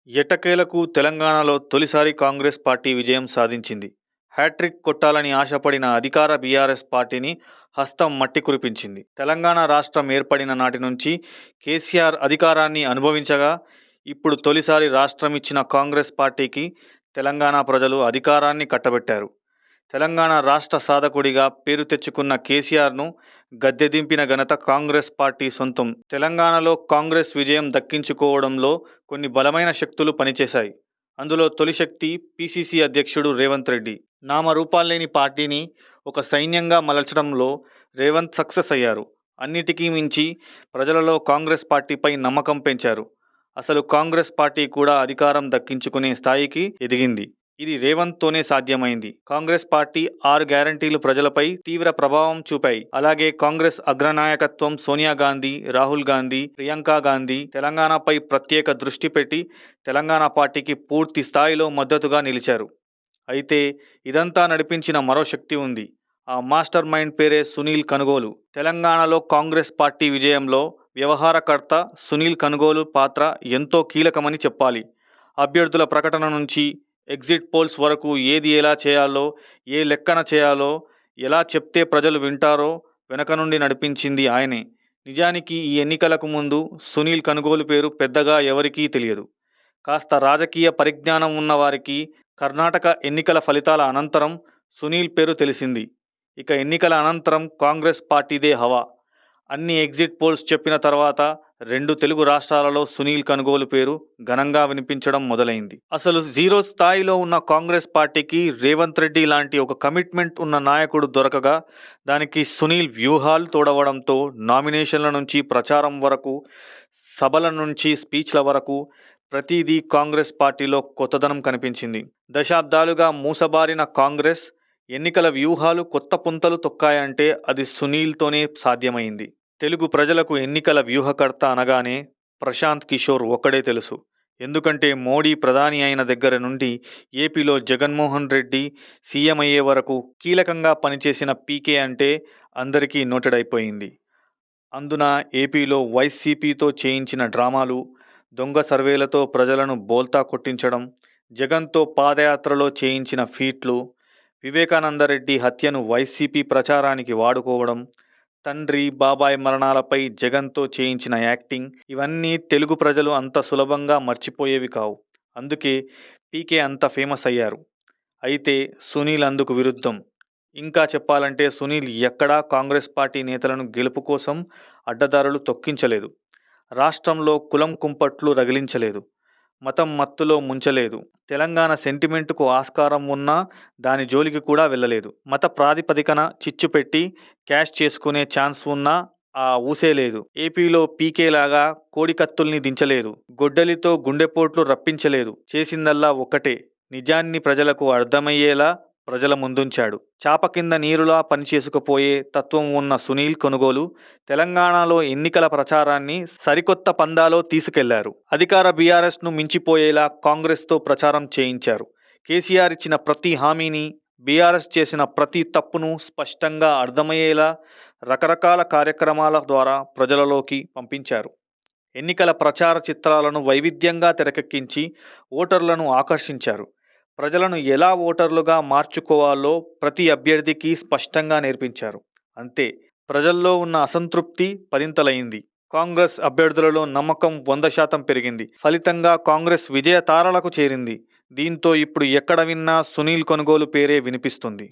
ఎట్టకేలకు తెలంగాణలో తొలిసారి కాంగ్రెస్ పార్టీ విజయం సాధించింది. హ్యాట్రిక్ కొట్టాలని ఆశపడిన అధికార బీఆర్ఎస్ పార్టీని హస్తం మట్టి కురిపించింది. తెలంగాణ రాష్ట్రం ఏర్పడిన నాటి నుంచి కేసీఆర్ అధికారాన్ని అనుభవించగా, ఇప్పుడు తొలిసారి రాష్ట్రం ఇచ్చిన కాంగ్రెస్ పార్టీకి తెలంగాణ ప్రజలు అధికారాన్ని కట్టబెట్టారు. తెలంగాణ రాష్ట్ర సాధకుడిగా పేరు తెచ్చుకున్న కేసీఆర్ను గద్దెదింపిన ఘనత కాంగ్రెస్ పార్టీ సొంతం. తెలంగాణలో కాంగ్రెస్ విజయం దక్కించుకోవడంలో కొన్ని బలమైన శక్తులు పనిచేశాయి. అందులో తొలి శక్తి పీసీసీ అధ్యక్షుడు రేవంత్ రెడ్డి. నామరూపాల్లేని పార్టీని ఒక సైన్యంగా మలచడంలో రేవంత్ సక్సెస్ అయ్యారు. అన్నిటికీ మించి ప్రజలలో కాంగ్రెస్ పార్టీపై నమ్మకం పెంచారు. అసలు కాంగ్రెస్ పార్టీ కూడా అధికారం దక్కించుకునే స్థాయికి ఎదిగింది. ఇది రేవంత్తోనే సాధ్యమైంది. కాంగ్రెస్ పార్టీ 6 గ్యారంటీలు ప్రజలపై తీవ్ర ప్రభావం చూపాయి. అలాగే కాంగ్రెస్ అగ్రనాయకత్వం సోనియా గాంధీ, రాహుల్ గాంధీ, ప్రియాంక గాంధీ తెలంగాణపై ప్రత్యేక దృష్టి పెట్టి తెలంగాణ పార్టీకి పూర్తి స్థాయిలో మద్దతుగా నిలిచారు. అయితే ఇదంతా నడిపించిన మరో శక్తి ఉంది. ఆ మాస్టర్ మైండ్ పేరే సునీల్ కనుగోలు. తెలంగాణలో కాంగ్రెస్ పార్టీ విజయంలో వ్యవహారకర్త సునీల్ కనుగోలు పాత్ర ఎంతో కీలకమని చెప్పాలి. అభ్యర్థుల ప్రకటన నుంచి ఎగ్జిట్ పోల్స్ వరకు ఏది ఎలా చేయాలో, ఏ లెక్కన చేయాలో, ఎలా చెప్తే ప్రజలు వింటారో వెనక నుండి నడిపించింది ఆయనే. నిజానికి ఈ ఎన్నికలకు ముందు సునీల్ కనుగోలు పేరు పెద్దగా ఎవరికీ తెలియదు. కాస్త రాజకీయ పరిజ్ఞానం ఉన్నవారికి కర్ణాటక ఎన్నికల ఫలితాల అనంతరం సునీల్ పేరు తెలిసింది. ఇక ఎన్నికల అనంతరం కాంగ్రెస్ పార్టీదే హవా. అన్ని ఎగ్జిట్ పోల్స్ చెప్పిన తర్వాత 2 తెలుగు రాష్ట్రాలలో సునీల్ కనుగోలు పేరు ఘనంగా వినిపించడం మొదలైంది. అసలు జీరో స్థాయిలో ఉన్న కాంగ్రెస్ పార్టీకి రేవంత్ రెడ్డి లాంటి ఒక కమిట్మెంట్ ఉన్న నాయకుడు దొరకగా, దానికి సునీల్ వ్యూహాలు తోడవడంతో నామినేషన్ల నుంచి ప్రచారం వరకు, సభల నుంచి స్పీచ్ల వరకు ప్రతిదీ కాంగ్రెస్ పార్టీలో కొత్తదనం కనిపించింది. దశాబ్దాలుగా మూసబారిన కాంగ్రెస్ ఎన్నికల వ్యూహాలు కొత్త పుంతలు తొక్కాయంటే అది సునీల్తోనే సాధ్యమైంది. తెలుగు ప్రజలకు ఎన్నికల వ్యూహకర్త అనగానే ప్రశాంత్ కిషోర్ ఒక్కడే తెలుసు. ఎందుకంటే మోడీ ప్రధాని అయిన దగ్గర నుండి ఏపీలో జగన్మోహన్ రెడ్డి సీఎం అయ్యే వరకు కీలకంగా పనిచేసిన పీకే అంటే అందరికీ నోటెడ్ అయిపోయింది. అందున ఏపీలో వైసీపీతో చేయించిన డ్రామాలు, దొంగ సర్వేలతో ప్రజలను బోల్తా కొట్టించడం, జగన్తో పాదయాత్రలో చేయించిన ఫీట్లు, వివేకానందరెడ్డి హత్యను వైసీపీ ప్రచారానికి వాడుకోవడం, తండ్రి బాబాయ్ మరణాలపై జగన్తో చేయించిన యాక్టింగ్, ఇవన్నీ తెలుగు ప్రజలు అంత సులభంగా మర్చిపోయేవి కావు. అందుకే పీకే అంత ఫేమస్ అయ్యారు. అయితే సునీల్ అందుకు విరుద్ధం. ఇంకా చెప్పాలంటే సునీల్ ఎక్కడా కాంగ్రెస్ పార్టీ నేతలను గెలుపు కోసం అడ్డదారులు తొక్కించలేదు. రాష్ట్రంలో కులం కుంపట్లు రగిలించలేదు. మతం మత్తులో ముంచలేదు. తెలంగాణ సెంటిమెంటుకు ఆస్కారం ఉన్నా దాని జోలికి కూడా వెళ్ళలేదు. మత ప్రాతిపదికన చిచ్చు పెట్టి క్యాష్ చేసుకునే ఛాన్స్ ఉన్నా ఆ ఊసే లేదు. ఏపీలో పీకేలాగా కోడికత్తుల్ని దించలేదు. గొడ్డలితో గుండెపోట్లు రప్పించలేదు. చేసిందల్లా ఒక్కటే, నిజాన్ని ప్రజలకు అర్థమయ్యేలా ప్రజల ముందుంచాడు. చాప కింద నీరులా పనిచేసుకుపోయే తత్వం ఉన్న సునీల్ కనుగోలు తెలంగాణలో ఎన్నికల ప్రచారాన్ని సరికొత్త పందాలో తీసుకెళ్లారు. అధికార బీఆర్ఎస్ను మించిపోయేలా కాంగ్రెస్తో ప్రచారం చేయించారు. కేసీఆర్ ఇచ్చిన ప్రతి హామీని, బీఆర్ఎస్ చేసిన ప్రతి తప్పును స్పష్టంగా అర్థమయ్యేలా రకరకాల కార్యక్రమాల ద్వారా ప్రజలలోకి పంపించారు. ఎన్నికల ప్రచార చిత్రాలను వైవిధ్యంగా తెరకెక్కించి ఓటర్లను ఆకర్షించారు. ప్రజలను ఎలా ఓటర్లుగా మార్చుకోవాలో ప్రతి అభ్యర్థికి స్పష్టంగా నేర్పించారు. అంతే, ప్రజల్లో ఉన్న అసంతృప్తి పదింతలైంది. కాంగ్రెస్ అభ్యర్థులలో నమ్మకం 100% పెరిగింది. ఫలితంగా కాంగ్రెస్ విజయ తారలకు చేరింది. దీంతో ఇప్పుడు ఎక్కడ విన్నా సునీల్ కనుగోలు పేరే వినిపిస్తుంది.